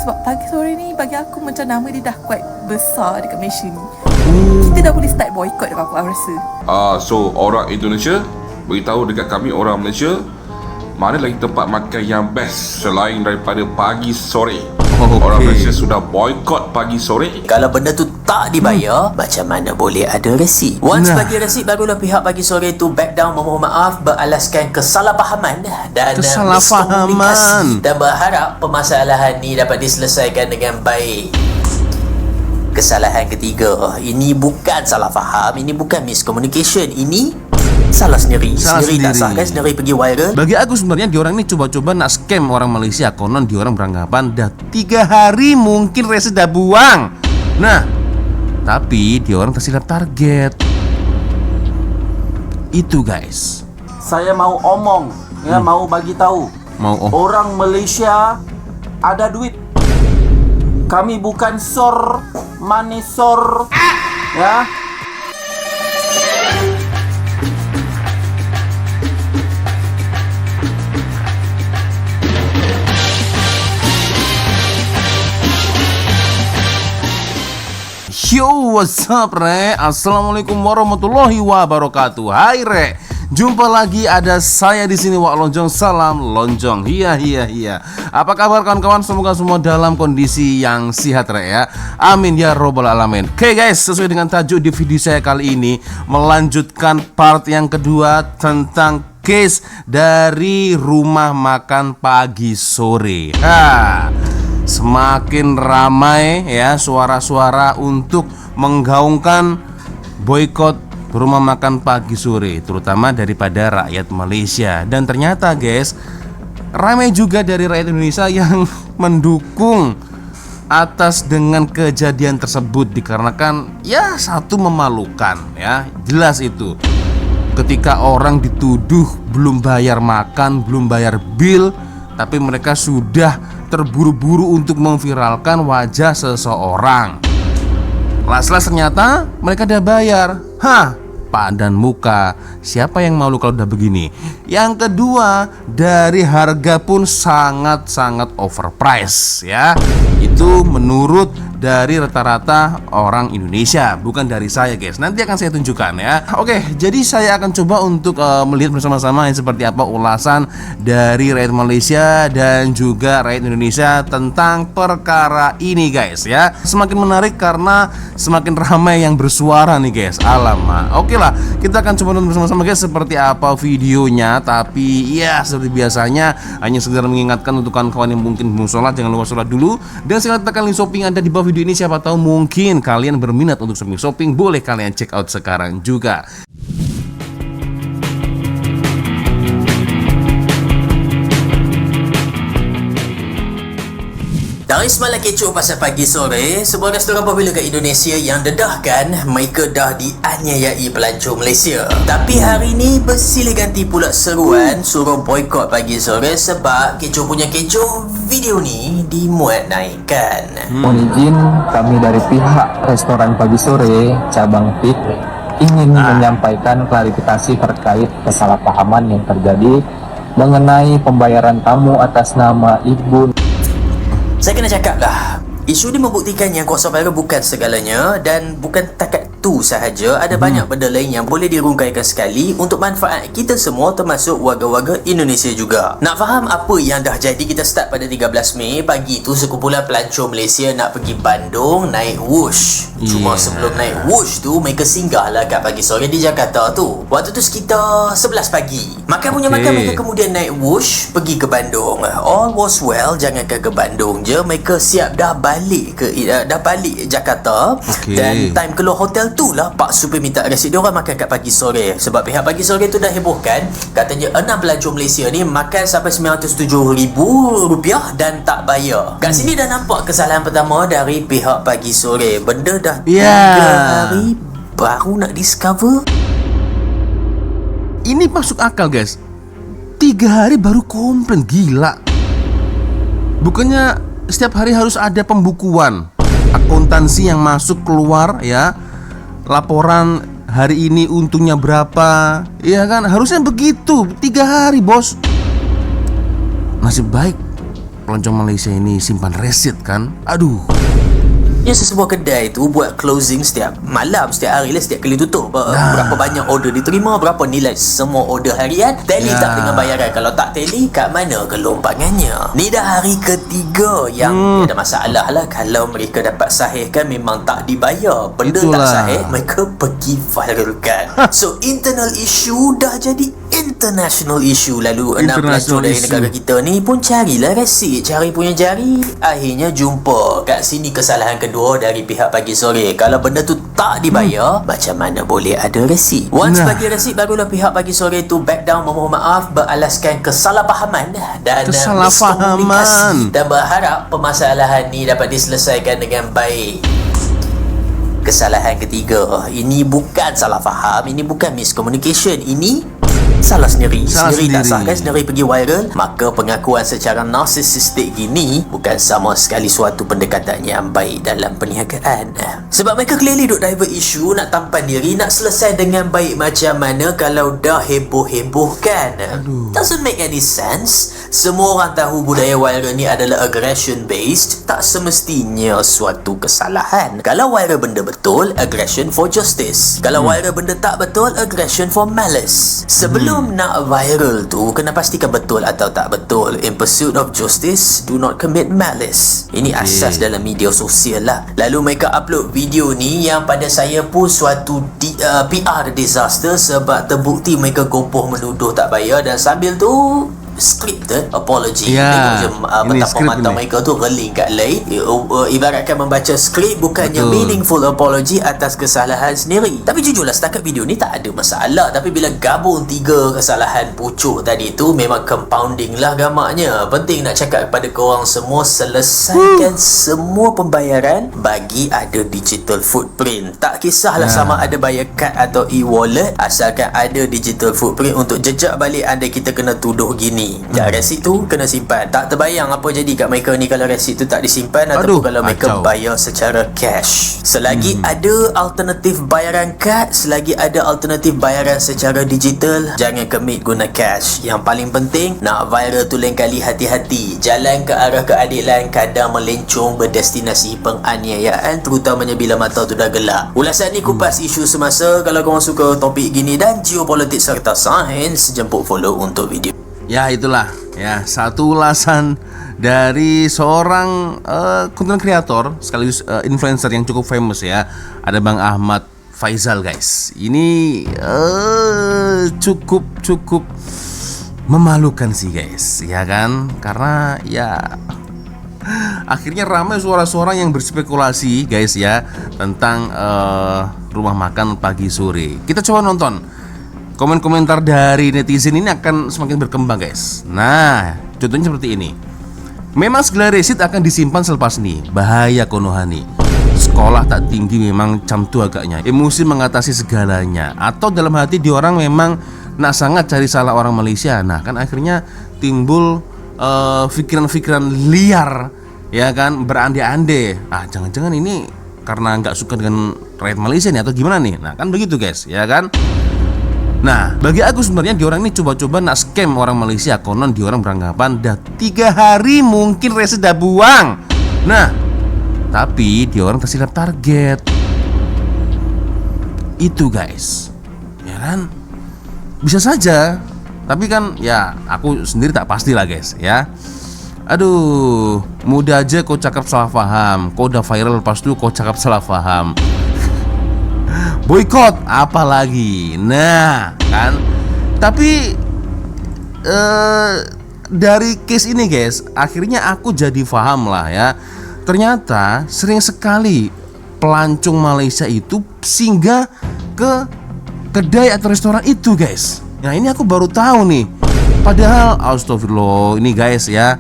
Sebab pagi sore ni bagi aku macam nama dia dah quite besar dekat Malaysia ni. Kita dah boleh start boycott dah aku rasa. So orang Indonesia beritahu dekat kami orang Malaysia, mana lagi tempat makan yang best selain daripada pagi sore. Orang Malaysia sudah boycott pagi sore. Kalau benda tu tak dibayar, macam mana boleh ada resit? Once bagi resit, barulah pihak pagi sore tu back down, memohon maaf, beralaskan kesalahpahaman dan miskomunikasi, dan berharap permasalahan ni dapat diselesaikan dengan baik. Kesalahan ketiga, ini bukan salah faham, ini bukan miscommunication, ini salah sendiri. Tak sah kan, sendiri pergi viral. Bagi aku sebenarnya diorang ini coba-coba nak scam orang Malaysia. Konon diorang beranggapan dah 3 hari mungkin resit dah buang. Nah, tapi diorang tersilap target. Itu guys. Saya mau omong, mau bagi tahu. Orang Malaysia ada duit. Kami bukan sor, manisor, ya. Yo, what's up Re? Assalamualaikum warahmatullahi wabarakatuh. Hai Re, jumpa lagi ada saya di sini Wak Lonjong. Salam Lonjong. Iya. Apa kabar kawan-kawan? Semoga semua dalam kondisi yang sehat Re ya. Amin ya robbal alamin. Oke guys, sesuai dengan tajuk di video saya kali ini, melanjutkan part yang kedua tentang case dari rumah makan pagi sore. Semakin ramai ya suara-suara untuk menggaungkan boykot rumah makan pagi sore, terutama daripada rakyat Malaysia. Dan ternyata guys, ramai juga dari rakyat Indonesia yang mendukung atas dengan kejadian tersebut, dikarenakan ya satu memalukan ya, jelas itu. Ketika orang dituduh belum bayar makan, belum bayar bill, tapi mereka sudah terburu-buru untuk memviralkan wajah seseorang. Las-las ternyata mereka udah bayar. Padan muka. Siapa yang malu kalau udah begini? Yang kedua, dari harga pun sangat-sangat overpriced ya. Itu menurut dari rata-rata orang Indonesia, bukan dari saya guys. Nanti akan saya tunjukkan ya. Oke, jadi saya akan coba untuk melihat bersama-sama seperti apa ulasan dari rakyat Malaysia dan juga rakyat Indonesia tentang perkara ini guys ya. Semakin menarik karena semakin ramai yang bersuara nih guys. Alamak. Oke lah, kita akan coba nonton bersama-sama guys seperti apa videonya. Tapi ya seperti biasanya, hanya sekedar mengingatkan untuk kawan-kawan yang mungkin belum sholat, jangan lupa sholat dulu. Dan segala tekan link shopping ada di bawah video ini. Siapa tahu mungkin kalian berminat untuk shopping, boleh kalian check out sekarang juga. Dari semalam kecoh pasal pagi sore, sebuah restoran popular kat Indonesia yang dedahkan mereka dah dianiayai pelancong Malaysia. Tapi hari ni bersilih ganti pula seruan suruh boykot pagi sore sebab kecoh punya kecoh, video ni dimuat naikkan. Mohon izin, kami dari pihak restoran pagi sore cabang PIK ingin menyampaikan klarifikasi terkait kesalahpahaman yang terjadi mengenai pembayaran tamu atas nama Ibu. Saya kena cakap lah, isu ni membuktikan yang kuasa viral bukan segalanya, dan bukan takat tu sahaja, ada banyak benda lain yang boleh dirungkaikan sekali untuk manfaat kita semua, termasuk warga-warga Indonesia juga. Nak faham apa yang dah jadi, kita start pada 13 Mei. Pagi tu sekumpulan pelancong Malaysia nak pergi Bandung naik Wush. Cuma sebelum naik Wush tu, mereka singgah lah kat pagi sore di Jakarta tu. Waktu tu sekitar 11 pagi. Makan mereka kemudian naik Wush pergi ke Bandung. All was well, jangankan ke Bandung je, mereka siap dah balik Jakarta. Dan time keluar hotel tu lah Pak Supir minta resit diorang makan kat pagi sore. Sebab pihak pagi sore tu dah hebohkan, katanya 6 pelancong Malaysia ni makan sampai RM907,000 dan tak bayar. Kat sini dah nampak kesalahan pertama dari pihak pagi sore. Benda dah 3 hari baru nak discover. Ini masuk akal guys, 3 hari baru komplain, gila. Bukannya setiap hari harus ada pembukuan akuntansi yang masuk keluar ya, laporan hari ini untungnya berapa, ya kan, harusnya begitu. 3 hari bos. Nasib baik pelancong Malaysia ini simpan resit kan. Aduh. Ya, sesebuah kedai tu buat closing setiap malam, setiap hari lah, setiap kali tutup. Berapa banyak order diterima, berapa nilai semua order harian, tally tak dengan bayaran. Kalau tak tally, kat mana kelompangannya? Ni dah hari ketiga yang ada masalah lah. Kalau mereka dapat sahihkan, memang tak dibayar. Benda tak sahih, mereka pergi viralkan. So internal issue dah jadi international issue. Lalu anak pelancong dari negara kita ni pun carilah resit, cari punya jari. Akhirnya jumpa kat sini kesalahan kedua dari pihak Pagi Sore. Kalau benda tu tak dibayar, macam mana boleh ada resit? Once bagi resit, barulah pihak Pagi Sore tu back down, memohon maaf, beralaskan kesalahpahaman dan miskomunikasi, dan berharap permasalahan ni dapat diselesaikan dengan baik. Kesalahan ketiga, ini bukan salah faham, ini bukan miscommunication, ini salah sendiri. Sendiri tak sah kan, sendiri pergi viral. Maka pengakuan secara narsisistik gini bukan sama sekali suatu pendekatan yang baik dalam perniagaan. Sebab mereka clearly duk divert isu, nak tampan diri, nak selesai dengan baik macam mana kalau dah heboh-hebohkan. Doesn't make any sense. Semua orang tahu budaya viral ni adalah aggression based. Tak semestinya suatu kesalahan. Kalau viral benda betul, aggression for justice. Kalau viral benda tak betul, aggression for malice. Sebelum nak viral tu, kena pastikan betul atau tak betul. In pursuit of justice, do not commit malice. Ini asas dalam media sosial lah. Lalu mereka upload video ni yang pada saya pun suatu PR disaster, sebab terbukti mereka gopoh menuduh tak bayar, dan sambil tu scripted apology. Tengok je betapa mata mereka tu reling kat lain. Ibaratkan membaca skrip, bukannya meaningful apology atas kesalahan sendiri. Tapi jujurlah, setakat video ni tak ada masalah. Tapi bila gabung 3 kesalahan pucuk tadi tu, memang compounding lah gamaknya. Penting nak cakap kepada korang semua, selesaikan semua pembayaran bagi ada digital footprint. Tak kisahlah sama ada bayar kad atau e-wallet, asalkan ada digital footprint untuk jejak balik anda kita kena tuduh gini. Resit tu kena simpan. Tak terbayang apa jadi kat mereka ni kalau resit tu tak disimpan, ataupun kalau mereka bayar secara cash. Selagi ada alternatif bayaran kad, selagi ada alternatif bayaran secara digital, jangan commit guna cash. Yang paling penting, nak viral tu lain kali hati-hati. Jalan ke arah keadilan kadang melencong berdestinasi penganiayaan, terutamanya bila mata tu dah gelap. Ulasan ni kupas isu semasa. Kalau korang suka topik gini dan geopolitik serta sains, jemput follow untuk video. Ya, itulah ya satu ulasan dari seorang content creator sekaligus influencer yang cukup famous ya. Ada Bang Ahmad Faizal, guys. Ini cukup memalukan sih, guys, ya kan? Karena ya akhirnya ramai suara-suara yang berspekulasi, guys, ya, tentang rumah makan Pagi Sore. Kita coba nonton komentar dari netizen ini akan semakin berkembang, guys. Nah, contohnya seperti ini. Memang segala resit akan disimpan selepas ini. Bahaya Konohani. Sekolah tak tinggi memang camtu agaknya. Emosi mengatasi segalanya. Atau dalam hati di orang memang nak sangat cari salah orang Malaysia. Nah, kan akhirnya timbul pikiran-pikiran liar, ya kan, berandai-andai. Jangan-jangan ini karena nggak suka dengan rakyat Malaysia nih atau gimana nih. Nah, kan begitu, guys, ya kan. Nah, bagi aku sebenarnya diorang ini coba-coba nak scam orang Malaysia. Konon diorang beranggapan dah 3 hari mungkin resit dah buang. Nah, tapi diorang tersilap target. Itu, guys, ya kan. Bisa saja, tapi kan ya aku sendiri tak pasti lah, guys, ya. Aduh, mudah aja kau cakap salah paham. Kau udah viral, lepas itu kau cakap salah paham. Boykot apalagi. Nah, kan. Tapi dari case ini, guys, akhirnya aku jadi paham lah ya. Ternyata sering sekali pelancong Malaysia itu singgah ke kedai atau restoran itu, guys. Nah, ini aku baru tahu nih. Padahal astagfirullah, ini, guys, ya.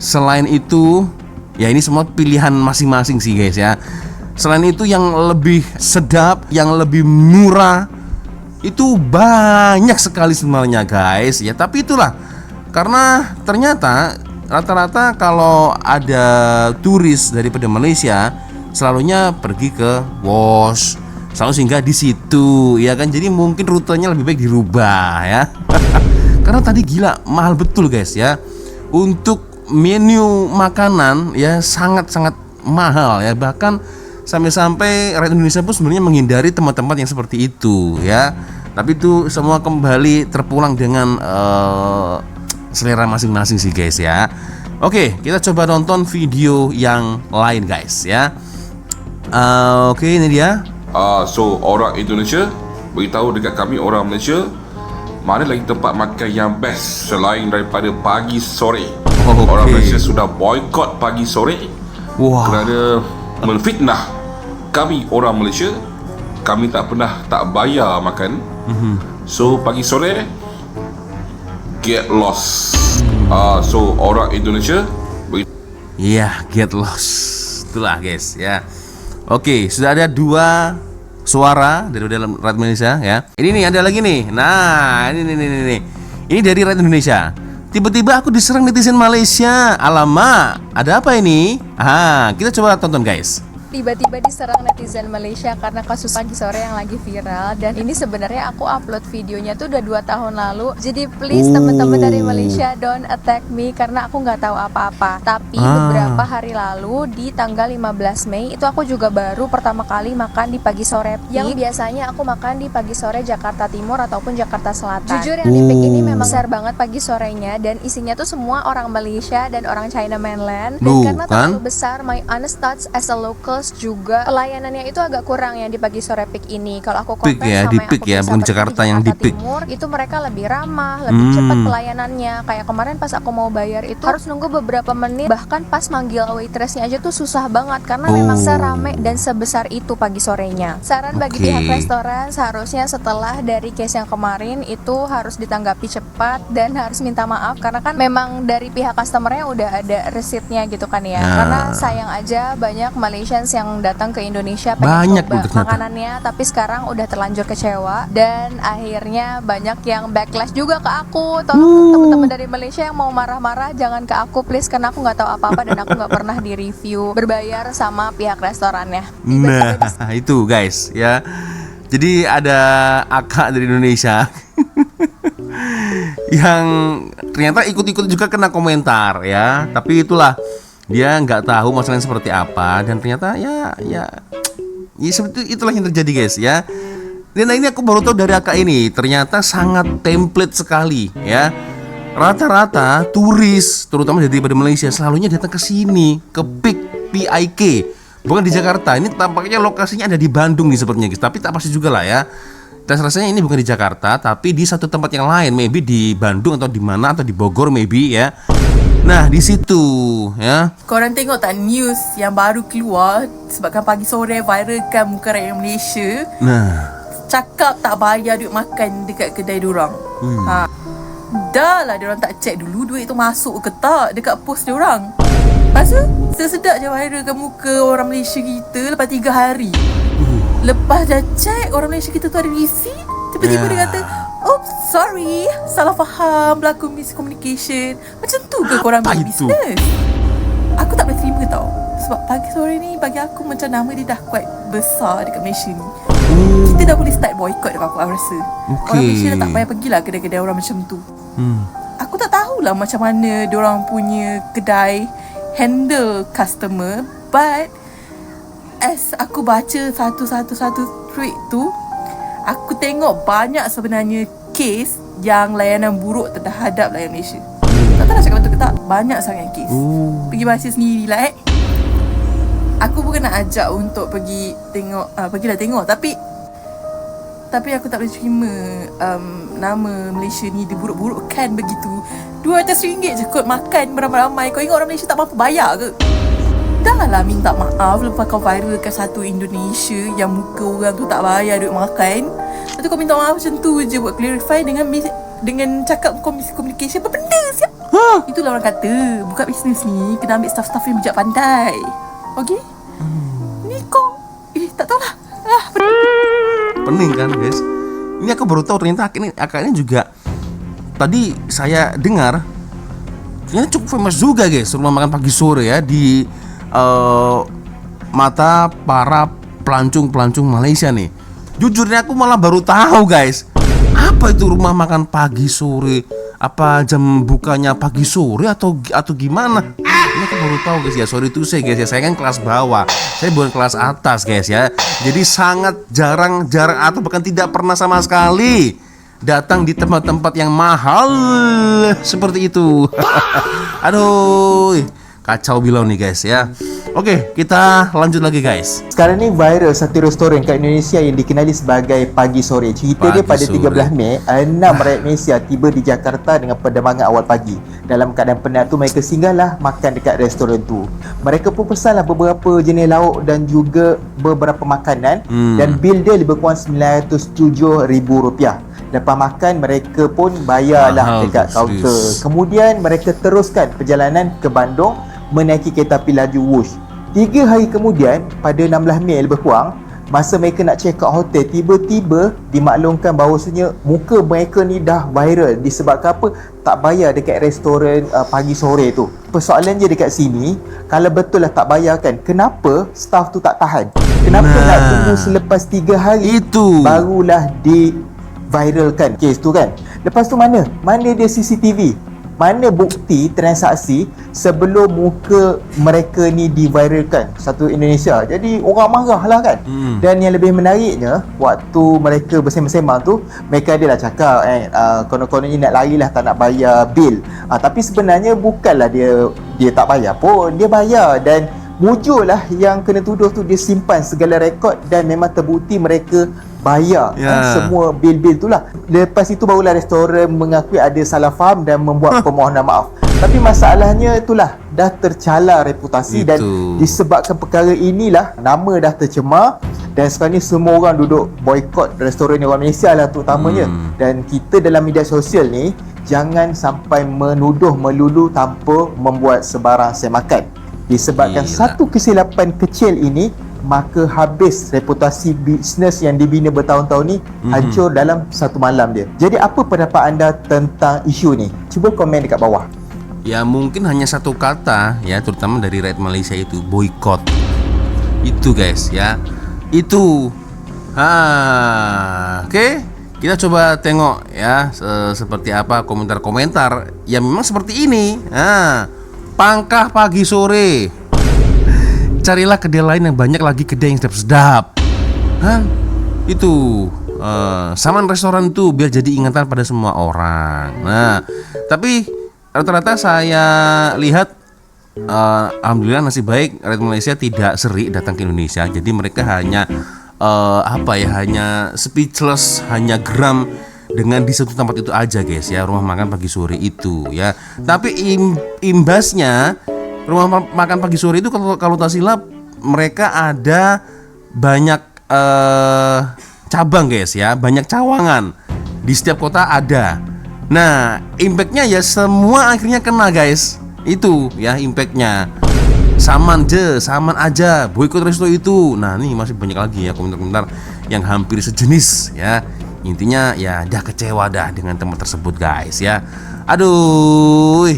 Selain itu, ya ini semua pilihan masing-masing sih, guys, ya. Selain itu, yang lebih sedap, yang lebih murah, itu banyak sekali sebenarnya, guys, ya. Tapi itulah, karena ternyata rata-rata kalau ada turis daripada Malaysia selalunya pergi ke WOS, selalu singgah di situ, ya kan. Jadi mungkin rutenya lebih baik dirubah, ya. Karena tadi gila mahal betul, guys, ya. Untuk menu makanan ya sangat-sangat mahal ya, bahkan sampai-sampai rakyat Indonesia pun sebenarnya menghindari tempat-tempat yang seperti itu ya. Tapi itu semua kembali terpulang dengan selera masing-masing sih guys ya. Oke, kita coba nonton video yang lain guys ya. Oke, ini dia. So orang Indonesia beritahu dekat kami orang Malaysia, mana lagi tempat makan yang best selain daripada pagi sore. Orang Malaysia sudah boykot pagi sore kerana menfitnah kami orang Malaysia. Kami tak pernah tak bayar makan. So pagi sore get lost. So orang Indonesia Get lost. Itulah guys ya. Oke, sudah ada 2 suara dari dalam rakyat Indonesia ya. Ini nih ada lagi nih. Nah, ini. Ini dari rakyat Indonesia. Tiba-tiba aku diserang netizen Malaysia. Alamak, ada apa ini? Kita coba tonton guys. Tiba-tiba diserang netizen Malaysia karena kasus pagi sore yang lagi viral. Dan ini sebenarnya aku upload videonya tuh udah 2 tahun lalu. Jadi please teman-teman dari Malaysia don't attack me karena aku nggak tahu apa-apa. Tapi beberapa hari lalu di tanggal 15 Mei itu aku juga baru pertama kali makan di pagi sore yang biasanya aku makan di pagi sore Jakarta Timur ataupun Jakarta Selatan. Jujur yang di Peak ini memang besar banget pagi sorenya dan isinya tuh semua orang Malaysia dan orang China mainland. Dan karena terlalu besar, my honest thoughts as a local juga pelayanannya itu agak kurang yang di pagi sore Peak ini. Kalau aku compare ya, sama di yang Peak aku ya, bisa bukan pergi Jakarta di yang di Peak. Timur, itu mereka lebih ramah, lebih cepat pelayanannya. Kayak kemarin pas aku mau bayar itu harus nunggu beberapa menit, bahkan pas manggil waitressnya aja tuh susah banget karena memang serame dan sebesar itu pagi sorenya. Saran bagi pihak restoran, seharusnya setelah dari case yang kemarin itu harus ditanggapi cepat dan harus minta maaf karena kan memang dari pihak customernya udah ada resitnya gitu kan ya. Karena sayang aja banyak Malaysians yang datang ke Indonesia pengen coba makanannya, tapi sekarang udah terlanjur kecewa dan akhirnya banyak yang backlash juga ke aku. Tolong teman-teman dari Malaysia yang mau marah-marah jangan ke aku please, karena aku nggak tahu apa-apa dan aku nggak pernah di review berbayar sama pihak restorannya. Nah itu guys ya. Jadi ada akak dari Indonesia yang ternyata ikut-ikut juga kena komentar ya. Tapi itulah, dia nggak tahu masalahnya seperti apa dan ternyata ya seperti itulah yang terjadi guys ya. Dan ini aku baru tahu dari akak ini, ternyata sangat template sekali ya. Rata-rata turis terutama dari Malaysia selalunya datang ke sini, ke PIK, bukan di Jakarta. Ini tampaknya lokasinya ada di Bandung nih sepertinya guys, tapi tak pasti juga lah ya. Dan rasanya ini bukan di Jakarta, tapi di satu tempat yang lain, maybe di Bandung atau di mana, atau di Bogor maybe ya. Nah di situ ya. Korang tengok tak news yang baru keluar sebabkan pagi sore viralkan muka rakyat Malaysia. Cakap tak bayar duit makan dekat kedai diorang. Dah lah diorang tak check dulu duit tu masuk ke tak dekat post diorang. Lepas tu sedap je viralkan muka orang Malaysia kita lepas 3 hari. Lepas dah check orang Malaysia kita tu ada receipt, tiba-tiba dia kata, "Oops, sorry, salah faham, berlaku miscommunication." Macam tu ke korang buat bisnes? Aku tak boleh terima tau. Sebab pagi sore ni bagi aku macam nama dia dah quite besar dekat Malaysia ni. Kita dah boleh start boycott dekat aku rasa. Orang Malaysia dah tak payah pergilah kedai-kedai orang macam tu. Aku tak tahulah macam mana diorang punya kedai handle customer, but as aku baca satu-satu tweet tu, aku tengok banyak sebenarnya case yang layanan buruk terhadap layanan Malaysia. Tak tahu nak cakap betul ke tak, banyak sangat case. Pergi baca sendirilah Aku bukan nak ajak untuk pergi tengok, pergilah tengok, tapi aku tak boleh terima nama Malaysia ni diburuk-burukkan begitu. RM200 je kot makan beramai-ramai. Kau ingat orang Malaysia tak mampu bayar ke? Dah lah minta maaf lepas kau viralkan satu Indonesia yang muka orang tu tak bayar duit makan. Lepas tu kau minta maaf macam tu je buat clarify dengan cakap communication. Apa benda siap? Itulah orang kata, buka bisnes ni kena ambil staff-staff yang bijak pandai. Okay? Ni kau tak tahulah. Pening kan guys. Ini aku baru tahu ternyata akak ini juga tadi saya dengar ternyata cukup famous juga guys, rumah makan pagi sore ya di mata para pelancong Malaysia nih. Jujurnya aku malah baru tahu guys, apa itu rumah makan pagi sore. Apa jam bukanya pagi sore atau gimana? Ini aku baru tahu guys ya. Sorry tuh saya guys ya. Saya kan kelas bawah. Saya bukan kelas atas guys ya. Jadi sangat jarang atau bahkan tidak pernah sama sekali datang di tempat-tempat yang mahal seperti itu. Aduh, kacau bilau nih guys ya. Oke, kita lanjut lagi guys. Sekarang ni viral satu restoran kat Indonesia yang dikenali sebagai Pagi Sore. Cerita dia pada 13 Mei, 6 rakyat Malaysia tiba di Jakarta dengan penerbangan awal pagi. Dalam keadaan penat tu, mereka singgahlah makan dekat restoran tu. Mereka pun pesanlah beberapa jenis lauk dan juga beberapa makanan, dan bil dia lebih kurang RM907,000. Lepas makan, mereka pun bayarlah dekat kaunter. Kemudian mereka teruskan perjalanan ke Bandung menaiki kereta api laju Wush. 3 hari kemudian, pada 16 Mei lebih kurang, masa mereka nak check out hotel, tiba-tiba dimaklumkan bahawasanya muka mereka ni dah viral disebabkan apa? Tak bayar dekat restoran Pagi Sore tu. Persoalan je dekat sini, kalau betul lah tak bayar kan, kenapa staff tu tak tahan? Kenapa nak tunggu selepas 3 hari itu barulah viralkan kes tu kan? Lepas tu mana dia CCTV? Mana bukti transaksi sebelum muka mereka ni diviralkan satu Indonesia? Jadi orang marah lah kan. Dan yang lebih menariknya, waktu mereka bersembang-sembang tu, mereka adalah cakap konon-kononnya nak lari lah, tak nak bayar bil. Tapi sebenarnya bukanlah dia tak bayar pun, dia bayar. Dan mujurlah yang kena tuduh tu dia simpan segala rekod dan memang terbukti mereka bayar semua bil-bil tu lah. Lepas itu barulah restoran mengakui ada salah faham dan membuat permohonan maaf. Tapi masalahnya itulah, dah tercalar reputasi dan disebabkan perkara inilah nama dah tercemar. Dan sekarang ni semua orang duduk boykot restoran orang Malaysia lah terutamanya. Dan kita dalam media sosial ni jangan sampai menuduh melulu tanpa membuat sebarang semakan. Disebabkan satu kesilapan kecil ini, maka habis reputasi bisnes yang dibina bertahun-tahun ni hancur dalam satu malam dia. Jadi apa pendapat anda tentang isu ni? Cuba komen dekat bawah. Ya mungkin hanya satu kata ya, terutama dari rakyat Malaysia itu, boykot. Itu guys ya. Itu. Oke. Kita coba tengok ya seperti apa komentar-komentar yang memang seperti ini. Pangkah Pagi Sore. Carilah kedai lain yang banyak lagi kedai yang sedap-sedap. Itu saman restoran tuh biar jadi ingatan pada semua orang. Nah, tapi rata-rata saya lihat alhamdulillah nasib baik rakyat Malaysia tidak serik datang ke Indonesia. Jadi mereka hanya hanya speechless, hanya geram dengan di satu tempat itu aja guys ya, rumah makan Pagi Sore itu ya. Tapi imbasnya rumah makan Pagi Sore itu kalau tak silap mereka ada banyak cabang guys ya, banyak cawangan di setiap kota ada. Nah impactnya ya semua akhirnya kena guys. Itu ya impactnya. Saman aja boykot resto itu. Nah ini masih banyak lagi ya komentar-komentar yang hampir sejenis ya. Intinya ya dah kecewa dah dengan tempat tersebut guys ya. Aduh.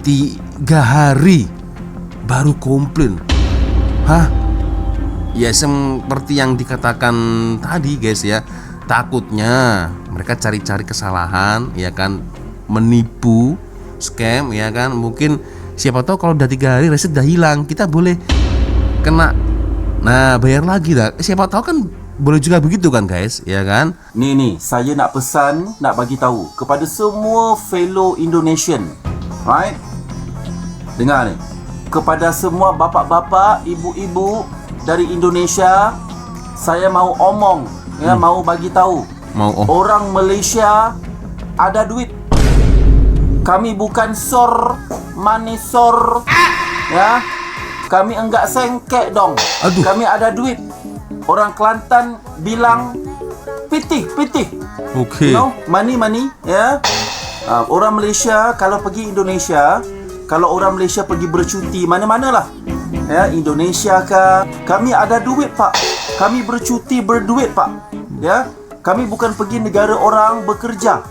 3 hari baru komplain. Ya seperti yang dikatakan tadi guys ya. Takutnya mereka cari-cari kesalahan ya kan, menipu, scam ya kan. Mungkin siapa tahu kalau udah 3 hari reset udah hilang, kita boleh kena bayar lagi dah. Siapa tahu kan boleh juga begitu kan guys, ya kan? Ni saya nak pesan, nak bagi tahu kepada semua fellow Indonesian. Right? Dengar ni. Kepada semua bapa-bapa, ibu-ibu dari Indonesia, saya mau omong, mau bagi tahu. Orang Malaysia ada duit. Kami bukan sor, manisor. Ya. Kami enggak sengkek dong. Kami ada duit. Orang Kelantan bilang pitih. Okay. You know, money ya. Orang Malaysia kalau pergi Indonesia, kalau orang Malaysia pergi bercuti mana-manalah ya, Indonesia kah, kami ada duit pak. Kami bercuti berduit pak. Ya. Kami bukan pergi negara orang bekerja.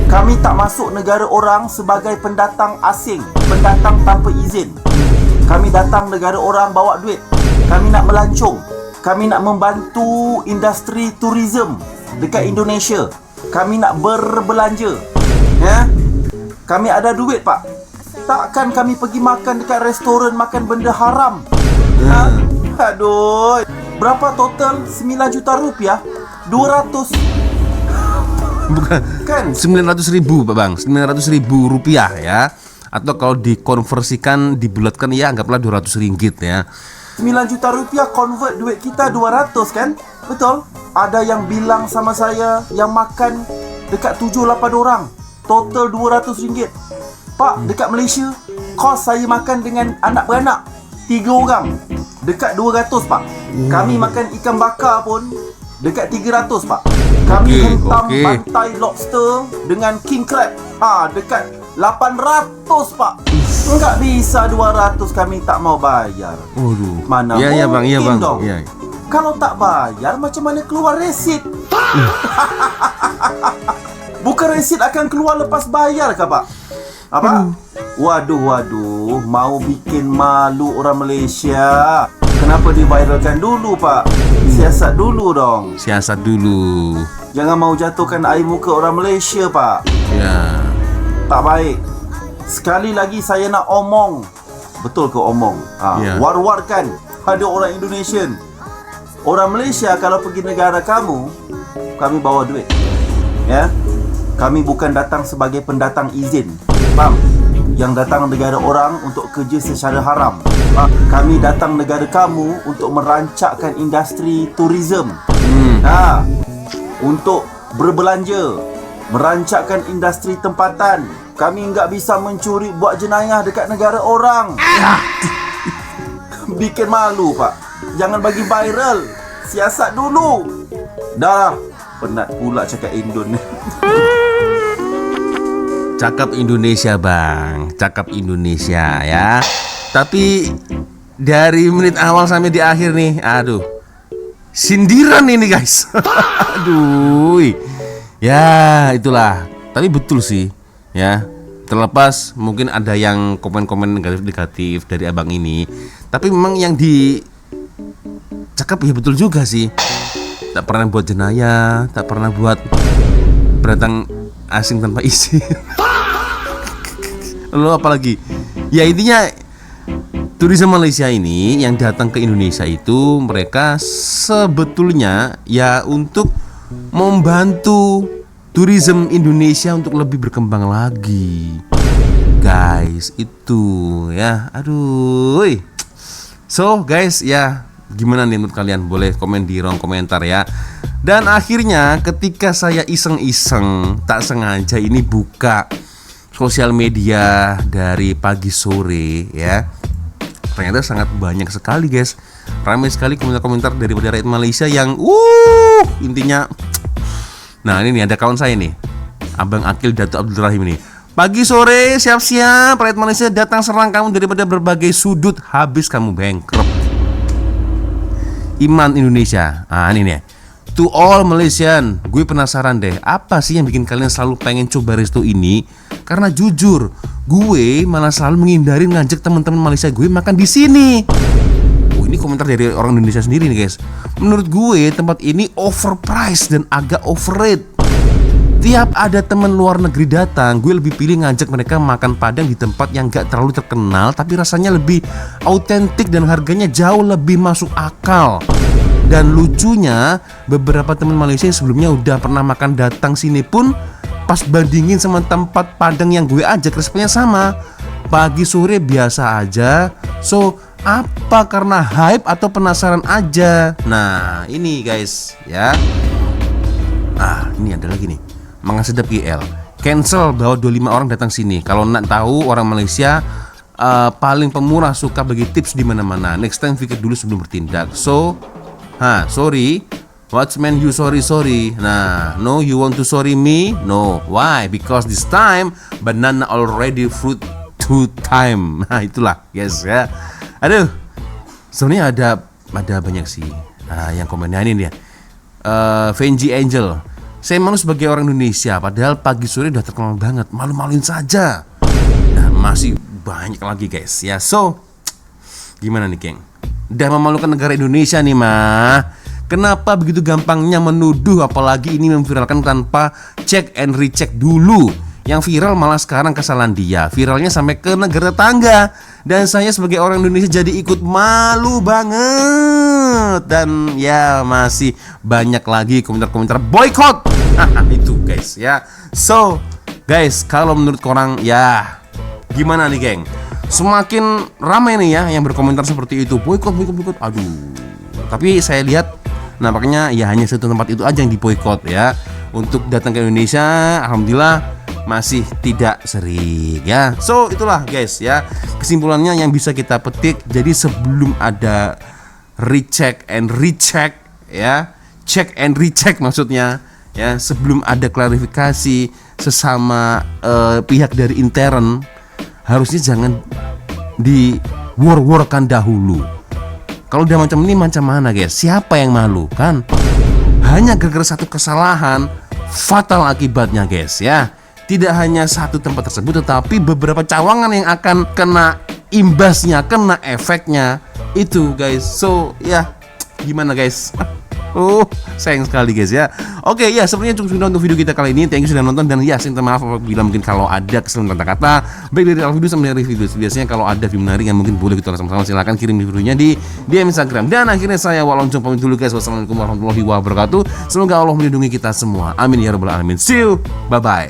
Kami tak masuk negara orang sebagai pendatang asing, pendatang tanpa izin. Kami datang negara orang bawa duit. Kami nak melancong. Kami nak membantu industri tourism dekat Indonesia. kami nak berbelanja, ya, kami ada duit Pak. Takkan kami pergi makan dekat restoran makan benda haram. Aduh. Berapa total? 9 juta rupiah? 200. Bukan Kan? 900.000 Pak Bang, 900.000 rupiah ya. Atau kalau dikonversikan, dibulatkan ya anggaplah 200 ringgit ya. 9 juta rupiah convert duit kita 200 kan? Betul? Ada yang bilang sama saya yang makan dekat 7-8 orang, total 200 ringgit. Pak, dekat Malaysia, kos saya makan dengan anak beranak 3 orang dekat 200 Pak. Kami makan ikan bakar pun dekat 300 Pak. Kami hentam bantai lobster dengan king crab dekat 800 Pak. Enggak bisa 200 kami tak mau bayar. Waduh. Mana Iya Bang, iya mungkin Bang. dong. Iya. Kalau tak bayar macam mana keluar resit? Bukan resit akan keluar lepas bayar ke Pak? Apa? Waduh, mau bikin malu orang Malaysia. Kenapa diviralkan dulu Pak? Siasat dulu dong. Siasat dulu. Jangan mau jatuhkan air muka orang Malaysia Pak. Ya. Tak baik. Sekali lagi saya nak omong. Betul ke omong? Ya. War-warkan pada orang Indonesian. Orang Malaysia kalau pergi negara kamu, kami bawa duit. Ya. Kami bukan datang sebagai pendatang izin. Faham? Yang datang negara orang untuk kerja secara haram. Kami datang negara kamu untuk merancakkan industri tourism. Untuk berbelanja, merancakkan industri tempatan. Kami enggak bisa mencuri buat jenayah dekat negara orang. Bikin malu Pak. Jangan bagi viral. Siasat dulu. Dah, penat pula cakap Indon. Cakap Indonesia Bang, cakap Indonesia ya. Tapi dari menit awal sampai di akhir nih, aduh, sindiran ini guys. Aduh, ya itulah. Tapi betul sih, ya. Terlepas mungkin ada yang komen-komen negatif dari abang ini, tapi memang yang dicakap ya betul juga sih. Tak pernah buat jenayah, tak pernah buat pendatang asing tanpa izin. Lo apalagi? Ya intinya turisme Malaysia ini yang datang ke Indonesia itu mereka sebetulnya ya untuk membantu turisme Indonesia untuk lebih berkembang lagi. Guys, itu ya. Aduh. So, guys, ya gimana nih menurut kalian? Boleh komen di ruang komentar ya. Dan akhirnya ketika saya iseng-iseng tak sengaja ini buka sosial media dari pagi sore ya, ternyata sangat banyak sekali guys, ramai sekali komentar-komentar daripada rakyat Malaysia yang intinya. Nah ini nih ada kawan saya nih, Abang Akil Dato' Abdul Rahim ini. Pagi sore siap-siap rakyat Malaysia datang serang kamu daripada berbagai sudut, habis kamu bankrupt. Iman Indonesia. Ini nih. To all Malaysian, gue penasaran deh, apa sih yang bikin kalian selalu pengen coba resto ini? Karena jujur, gue malah selalu menghindari ngajak teman-teman Malaysia gue makan di sini. Ini komentar dari orang Indonesia sendiri nih guys. Menurut gue tempat ini overpriced dan agak overrated. Tiap ada teman luar negeri datang, gue lebih pilih ngajak mereka makan padang di tempat yang gak terlalu terkenal, tapi rasanya lebih autentik dan harganya jauh lebih masuk akal. Dan lucunya, beberapa teman Malaysia yang sebelumnya udah pernah makan datang sini pun pas bandingin sama tempat padang yang gue ajak, responnya sama. Pagi sore biasa aja. So, apa karena hype atau penasaran aja? Nah, ini guys ya. Ini ada lagi nih. Mangan sedap GL. Cancel bawa 25 orang datang sini. Kalau nak tahu orang Malaysia paling pemurah, suka bagi tips di mana-mana. Next time pikir dulu sebelum bertindak. So, sorry. What's meant you sorry? Nah, no, you want to sorry me? No. Why? Because this time banana already fruit 2 time. Nah, itulah guys ya. Aduh. Sebenarnya ada banyak sih. Yang komennya ini dia. Venji Angel. Saya malu sebagai orang Indonesia, padahal pagi sore udah terkenal banget. Malu-maluin saja. Nah, masih banyak lagi guys ya. So, gimana nih geng? Udah memalukan negara Indonesia nih mah. Kenapa begitu gampangnya menuduh, apalagi ini memviralkan tanpa cek and recheck dulu. Yang viral malah sekarang kesalahan dia, viralnya sampai ke negara tetangga. Dan saya sebagai orang Indonesia jadi ikut malu banget. Dan ya masih banyak lagi komentar-komentar boykot. Itu guys ya. So guys, kalau menurut korang ya gimana nih geng? Semakin ramai nih ya yang berkomentar seperti itu, boykot. Aduh. Tapi saya lihat nampaknya ya hanya satu tempat itu aja yang diboykot ya. Untuk datang ke Indonesia, alhamdulillah masih tidak sering ya. So itulah guys ya, kesimpulannya yang bisa kita petik. Jadi sebelum ada recheck and recheck ya, check and recheck maksudnya ya, sebelum ada klarifikasi sesama pihak dari intern, harusnya jangan di war-warkan dahulu. Kalau udah macam ini macam mana guys? Siapa yang malu kan? Hanya gara-gara satu kesalahan fatal akibatnya guys ya. Tidak hanya satu tempat tersebut, tetapi beberapa cawangan yang akan kena imbasnya, kena efeknya itu guys. So ya gimana guys? Sayang sekali guys ya. Oke ya, sebenarnya cukup sudah untuk video kita kali ini. Thank you sudah nonton, dan ya saya minta maaf apabila mungkin kalau ada kesalahan kata-kata baik dari video sampai dari video. Biasanya kalau ada video menarik yang mungkin boleh kita sama-sama, silahkan kirim videonya di DM Instagram. Dan akhirnya saya Waloncong pamit dulu guys. Wassalamualaikum warahmatullahi wabarakatuh. Semoga Allah melindungi kita semua. Amin ya rabbal alamin. See you. Bye bye.